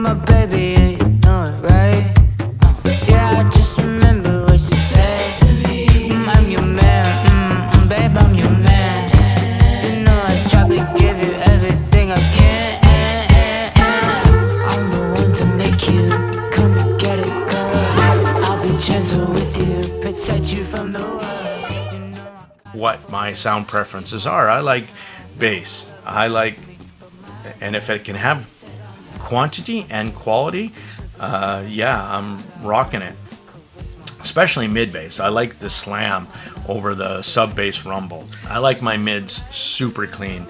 my baby and you know it, right? Yeah, I just remember what you said to me. I'm your man, babe, I'm your man. You know I try to give you everything I can. I'm the one to make you come and get it, girl. I'll be gentle with you, protect you from the world. What my sound preferences are. I like bass. And if it can have quantity and quality, yeah, I'm rocking it. Especially mid bass. I like the slam over the sub bass rumble. I like my mids super clean.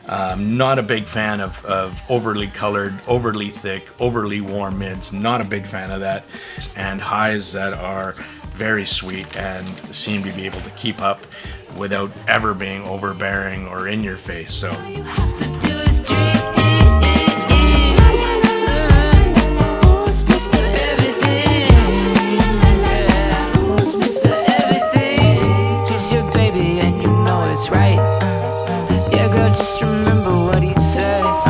Not a big fan of overly colored, overly thick, overly warm mids. Not a big fan of that. And highs that are very sweet and seem to be able to keep up without ever being overbearing or in your face. So just remember what he says.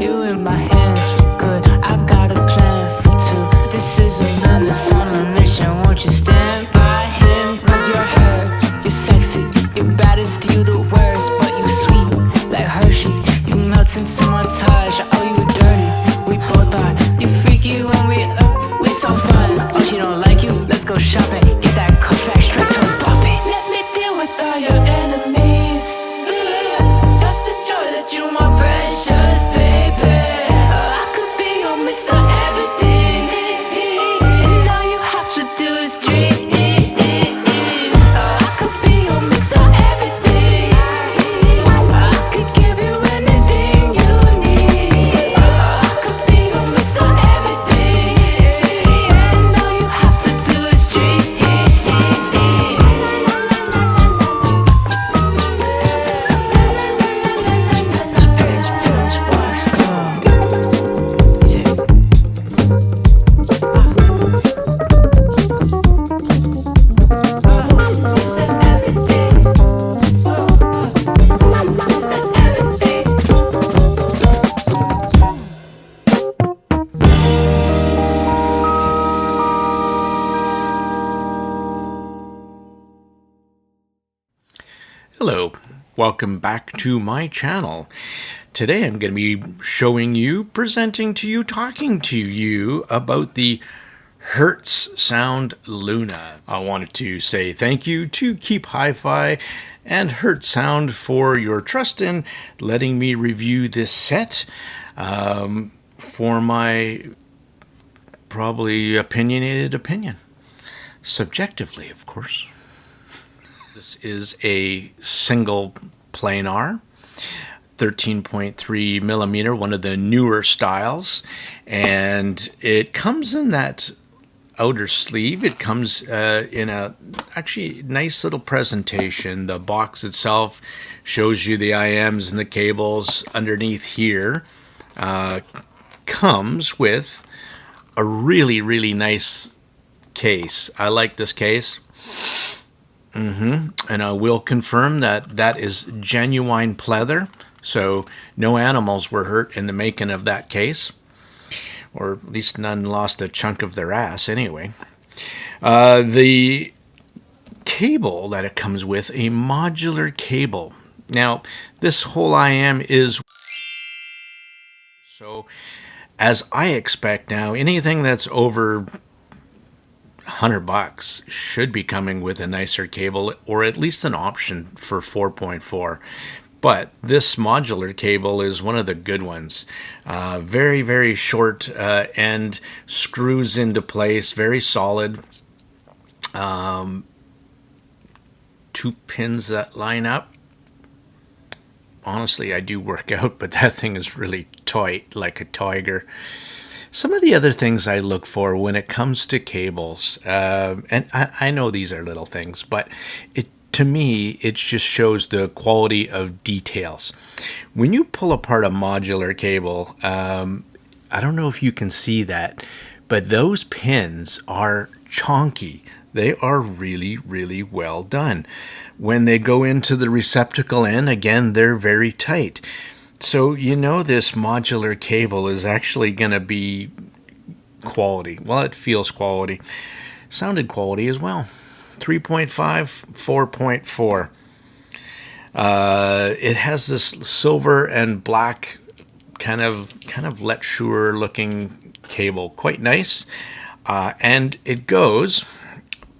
You in my hands for good. I got a plan for two. This is a man that's on a mission. Won't you stand by him? Cause you're her, you're sexy, you're baddest, you the worst, but you sweet like Hershey. You melt into my touch. Oh, you dirty, we both are. You freaky when we so fun. Oh, she don't like you, let's go shopping. Get that coach back straight to a puppy. Let me deal with all your enemies. You my precious baby. I could be your Mr. Everything, and all you have to do is dream. I could be your Mr. Everything. I could give you anything you need. I could be your Mr. Everything, and all you have to do is dream. Hello, welcome back to my channel. Today I'm going to be showing you, presenting to you, talking to you about the Hzsound Luna. I wanted to say thank you to KeepHiFi and Hzsound for your trust in letting me review this set for my probably opinionated opinion. Subjectively, of course. This is a single planar, 13.3 millimeter, one of the newer styles, and it comes in that outer sleeve. It comes in a actually nice little presentation. The box itself shows you the IMs and the cables underneath here. Comes with a really nice case. I like this case. And I will confirm that that is genuine pleather, so no animals were hurt in the making of that case, or at least none lost a chunk of their ass anyway. The cable that it comes with, a modular cable. Now, this whole IM is so, as I expect now, anything that's over $100 should be coming with a nicer cable, or at least an option for 4.4. But this modular cable is one of the good ones. Very short end, screws into place, very solid. 2 pins that line up. Honestly, I do work out, but that thing is really tight, like a tiger. Some of the other things I look for when it comes to cables, and I know these are little things, but to me, it just shows the quality of details. When you pull apart a modular cable, I don't know if you can see that, but those pins are chonky. They are really well done. When they go into the receptacle end, again, they're very tight. So this modular cable is actually going to be quality. Well, it feels quality. Sounded quality as well. 3.5, 4.4. It has this silver and black kind of LETSHOUER looking cable. Quite nice. And it goes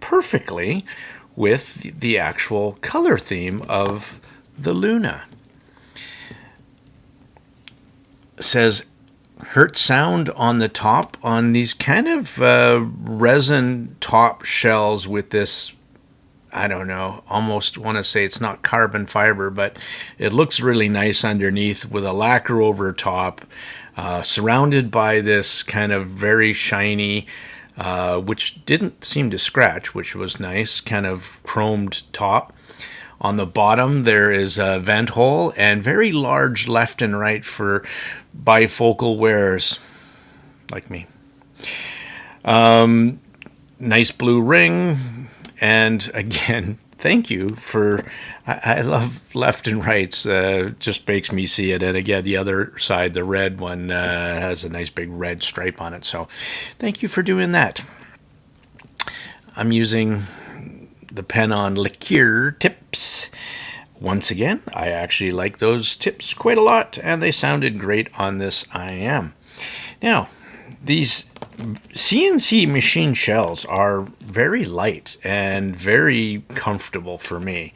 perfectly with the actual color theme of the Luna. It says Hzsound on the top on these kind of resin top shells with this, I don't know, almost want to say it's not carbon fiber, but it looks really nice underneath with a lacquer over top, surrounded by this kind of very shiny, which didn't seem to scratch, which was nice, kind of chromed top. On the bottom, there is a vent hole and very large left and right for bifocal wearers like me. Nice blue ring. And again, thank you for, I love left and rights. Just makes me see it. And again, the other side, the red one, has a nice big red stripe on it. So thank you for doing that. I'm using the pen on liqueur tips. Once again, I actually like those tips quite a lot, and they sounded great on this IM. Now, these CNC machine shells are very light and very comfortable for me.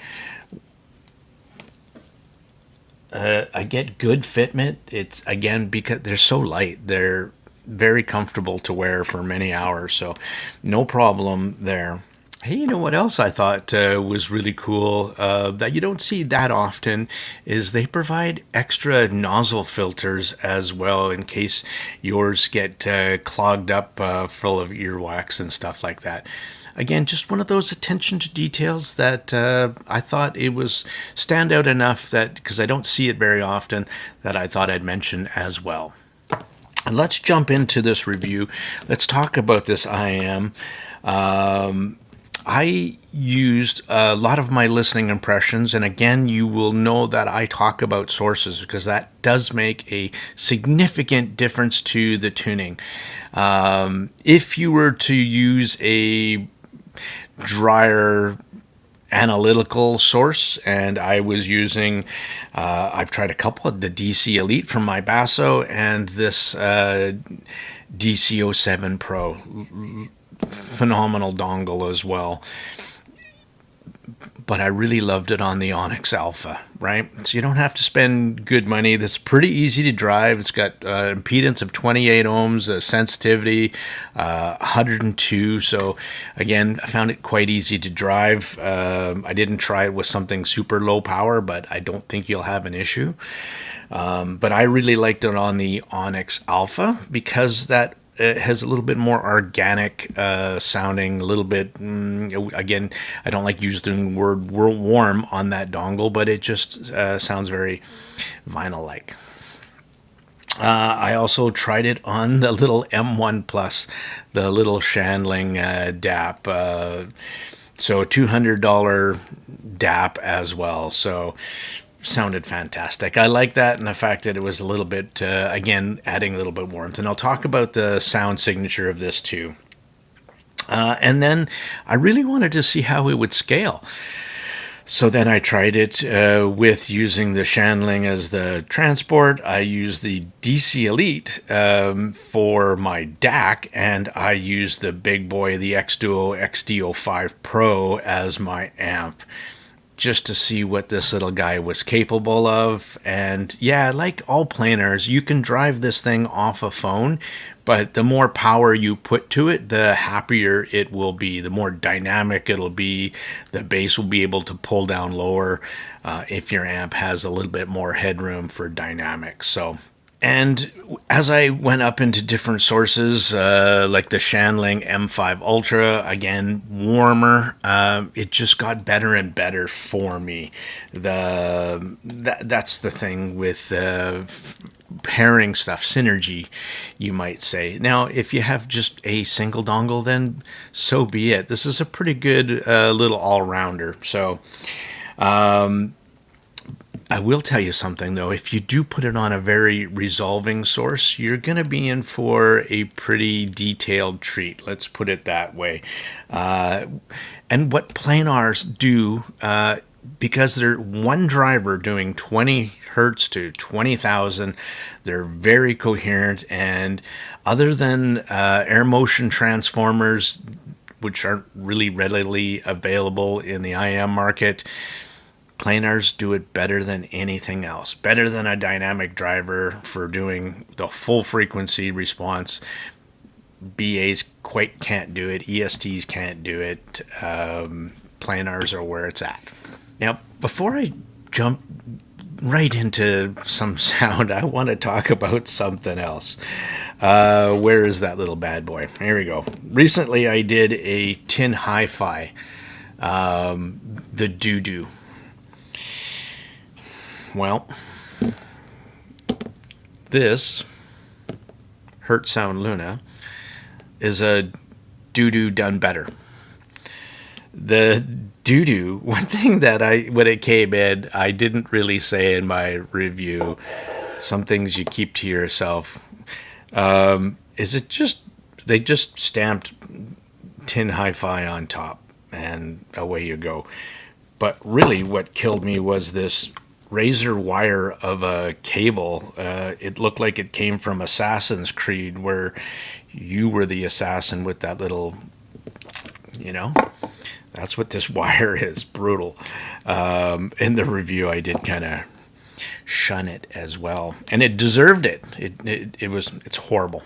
I get good fitment. It's, again, because they're so light. They're very comfortable to wear for many hours, so no problem there. Hey, you know what else I thought was really cool that you don't see that often is they provide extra nozzle filters as well in case yours get clogged up full of earwax and stuff like that. Again, just one of those attention to details that I thought it was stand out enough that, because I don't see it very often, that I thought I'd mention as well. And let's jump into this review. Let's talk about this IM. I used a lot of my listening impressions, and again, you will know that I talk about sources because that does make a significant difference to the tuning. If you were to use a drier analytical source, and I was using, I've tried a couple of the DC Elite from my basso and this DC07 Pro. Phenomenal dongle as well, but I really loved it on the Onyx Alpha, right? So you don't have to spend good money. That's pretty easy to drive. It's got impedance of 28 ohms, sensitivity 102. So again, I found it quite easy to drive. I didn't try it with something super low power, but I don't think you'll have an issue. But I really liked it on the Onyx Alpha because that it has a little bit more organic sounding, a little bit, again, I don't like using the word warm on that dongle, but it just sounds very vinyl-like. I also tried it on the little M1 Plus, the little Shandling DAP, so $200 DAP as well, so sounded fantastic. I like that, and the fact that it was a little bit, again, adding a little bit warmth. And I'll talk about the sound signature of this too. And then I really wanted to see how it would scale. So then I tried it with using the Shandling as the transport. I used the DC Elite for my DAC, and I used the big boy, the X-Duo XD05 Pro as my amp, just to see what this little guy was capable of. And yeah, like all planars, you can drive this thing off a phone, but the more power you put to it, the happier it will be, the more dynamic it'll be. The bass will be able to pull down lower if your amp has a little bit more headroom for dynamics. So, and as I went up into different sources, like the Shandling M5 Ultra, again, warmer, it just got better and better for me. That's the thing with pairing stuff, synergy, you might say. Now, if you have just a single dongle, then so be it. This is a pretty good little all-rounder. So, I will tell you something though, if you do put it on a very resolving source, you're going to be in for a pretty detailed treat. Let's put it that way. And what planars do, because they're one driver doing 20 hertz to 20,000, they're very coherent, and other than air motion transformers, which aren't really readily available in the IM market, planars do it better than anything else, better than a dynamic driver for doing the full frequency response. BAs quite can't do it. ESTs can't do it. Planars are where it's at. Now, before I jump right into some sound, I want to talk about something else. Where is that little bad boy? Here we go. Recently, I did a TINHIFI, the DUDU. Well, this Hzsound Luna is a DUDU done better. The DUDU, one thing that when it came in, I didn't really say in my review, some things you keep to yourself, is they just stamped TINHIFI on top and away you go. But really what killed me was this razor wire of a cable. It looked like it came from Assassin's Creed, where you were the assassin with that little, that's what this wire is. Brutal. In the review, I did kind of shun it as well, and it deserved it. It's horrible.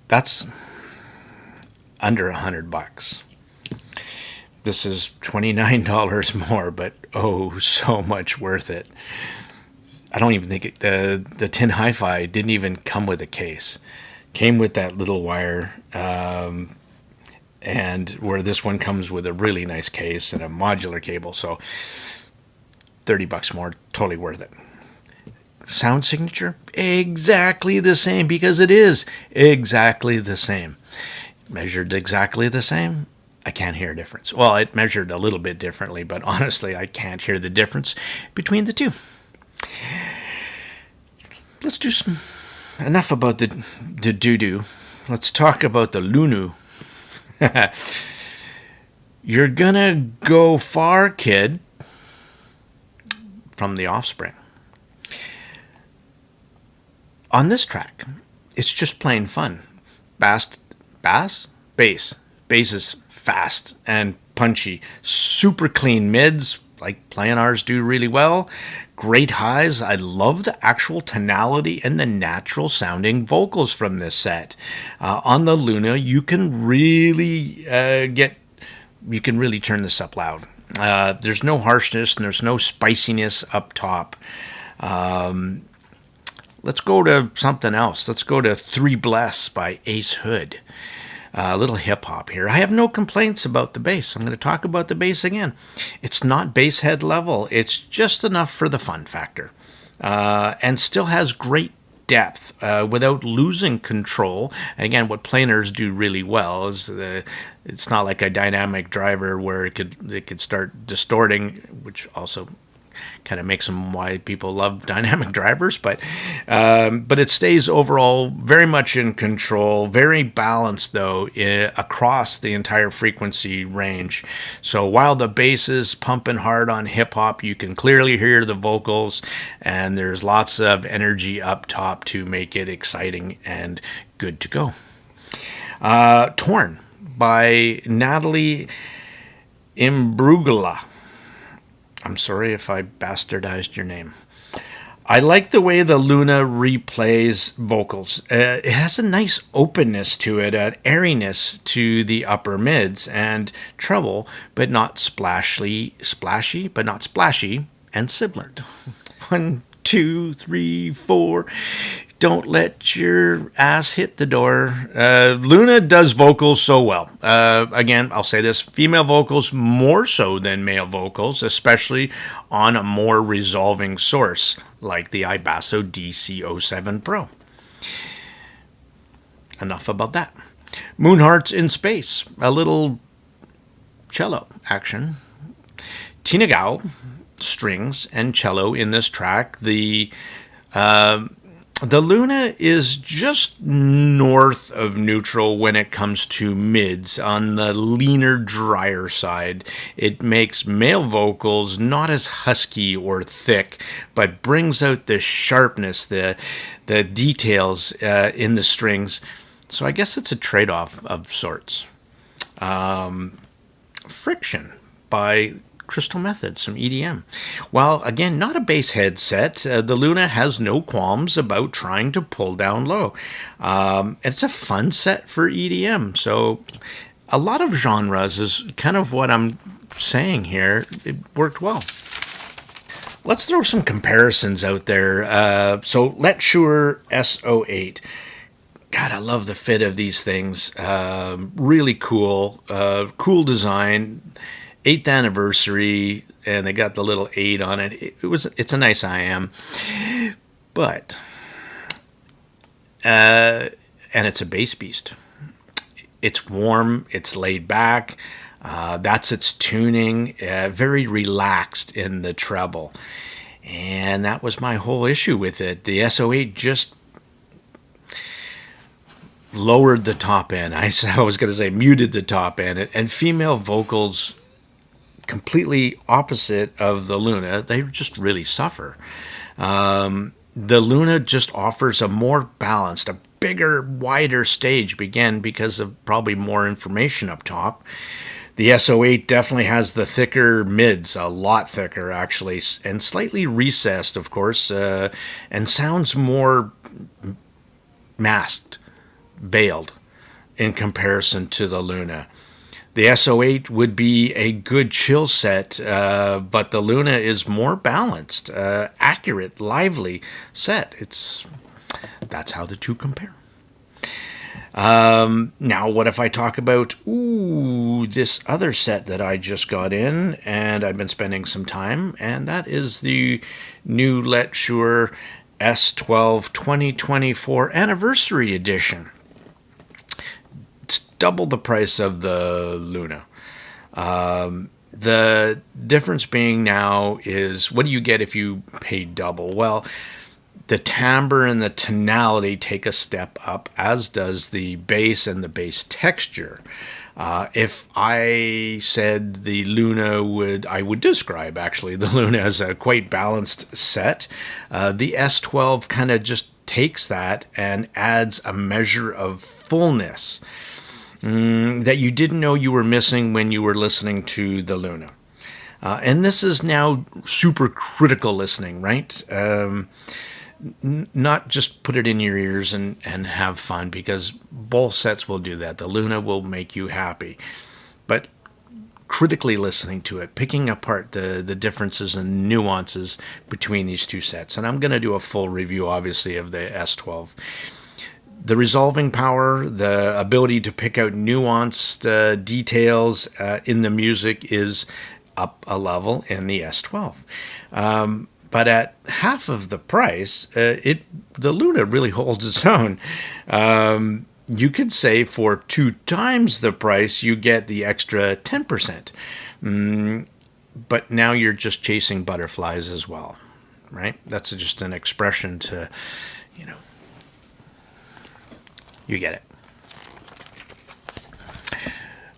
That's under $100. This is $29 more, but oh, so much worth it. I don't even think the TINHIFI didn't even come with a case. Came with that little wire, and where this one comes with a really nice case and a modular cable. So $30 more, totally worth it. Sound signature, exactly the same, because it is exactly the same. Measured exactly the same. I can't hear a difference. Well, it measured a little bit differently, but honestly, I can't hear the difference between the two. Let's do some... Enough about the DUDU. Let's talk about the Lunu. You're gonna go far, kid, from The Offspring. On this track, it's just plain fun. Bass? Bass is fast and punchy. Super clean mids, like planars do really well. Great highs. I love the actual tonality and the natural sounding vocals from this set. On the Luna, you can really turn this up loud. There's no harshness and there's no spiciness up top. Let's go to something else. Let's go to 3 Bless by Ace Hood. A little hip-hop here. I have no complaints about the bass. I'm going to talk about the bass again. It's not bass head level. It's just enough for the fun factor. And still has great depth without losing control. And again, what planars do really well is it's not like a dynamic driver where it could start distorting, which also kind of makes them why people love dynamic drivers, but it stays overall very much in control, very balanced though across the entire frequency range. So while the bass is pumping hard on hip hop, you can clearly hear the vocals, and there's lots of energy up top to make it exciting and good to go. Torn by Natalie Imbruglia. I'm sorry if I bastardized your name. I like the way the Luna replays vocals. It has a nice openness to it, an airiness to the upper mids and treble, but not splashy, and sibilant. 1, 2, 3, 4. Don't let your ass hit the door. Luna does vocals so well. Again, I'll say this, female vocals more so than male vocals, especially on a more resolving source like the iBasso DC07 Pro. Enough about that. Moonhearts in Space, a little cello action. Tina Gao strings and cello in this track. The Luna is just north of neutral when it comes to mids, on the leaner, drier side. It makes male vocals not as husky or thick, but brings out the sharpness, the details in the strings. So I guess it's a trade-off of sorts. Friction by Crystal Methods from EDM. While, again, not a bass headset, the Luna has no qualms about trying to pull down low. It's a fun set for EDM. So a lot of genres is kind of what I'm saying here. It worked well. Let's throw some comparisons out there. So LETSHOUER S08. God, I love the fit of these things. Really cool. Cool design. 8th anniversary, and they got the little 8 on it. It's a nice IM, but and it's a bass beast. It's warm, it's laid back. That's its tuning. Very relaxed in the treble, and that was my whole issue with it. The S08 just lowered the top end. I was going to say muted the top end, and female vocals, completely opposite of the Luna, they just really suffer. The Luna just offers a more balanced, a bigger, wider stage, again, because of probably more information up top. The S08 definitely has the thicker mids, a lot thicker actually, and slightly recessed, of course, and sounds more masked, veiled in comparison to the Luna. The S08 would be a good chill set, but the Luna is more balanced, accurate, lively set. That's how the two compare. Now, what if I talk about this other set that I just got in, and I've been spending some time, and that is the new LETSHOUER S12 2024 Anniversary Edition. Double the price of the Luna. The difference being now is, what do you get if you pay double? Well, the timbre and the tonality take a step up, as does the bass and the bass texture. If I said the Luna I would describe actually the Luna as a quite balanced set. The S12 kind of just takes that and adds a measure of fullness that you didn't know you were missing when you were listening to the Luna. And this is now super critical listening, right? Not just put it in your ears and have fun, because both sets will do that. The Luna will make you happy. But critically listening to it, picking apart the differences and nuances between these two sets. And I'm going to do a full review, obviously, of the S12. The resolving power, the ability to pick out nuanced details in the music is up a level in the S12. But at half of the price, the Luna really holds its own. You could say for 2 times the price, you get the extra 10%. But now you're just chasing butterflies as well, right? That's just an expression to, you get it.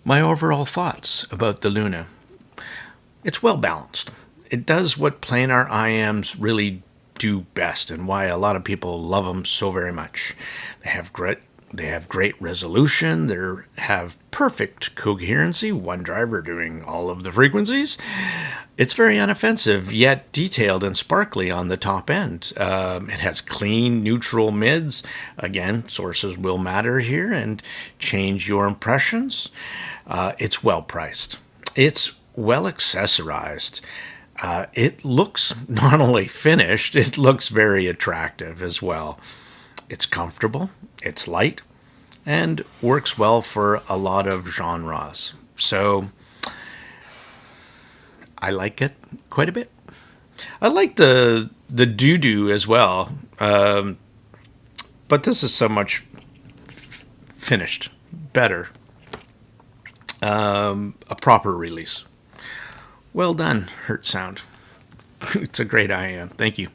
My overall thoughts about the Luna. It's well balanced. It does what planar IMs really do best, and why a lot of people love them so very much. They have great resolution. They have perfect coherency, one driver doing all of the frequencies. It's very unoffensive, yet detailed and sparkly on the top end. It has clean, neutral mids. Again, sources will matter here and change your impressions. It's well priced. It's well accessorized. It looks not only finished, it looks very attractive as well. It's comfortable, it's light, and works well for a lot of genres. So I like it quite a bit. I like the DUDU as well, but this is so much finished, better, a proper release. Well done, Hzsound. It's a great IM. Thank you.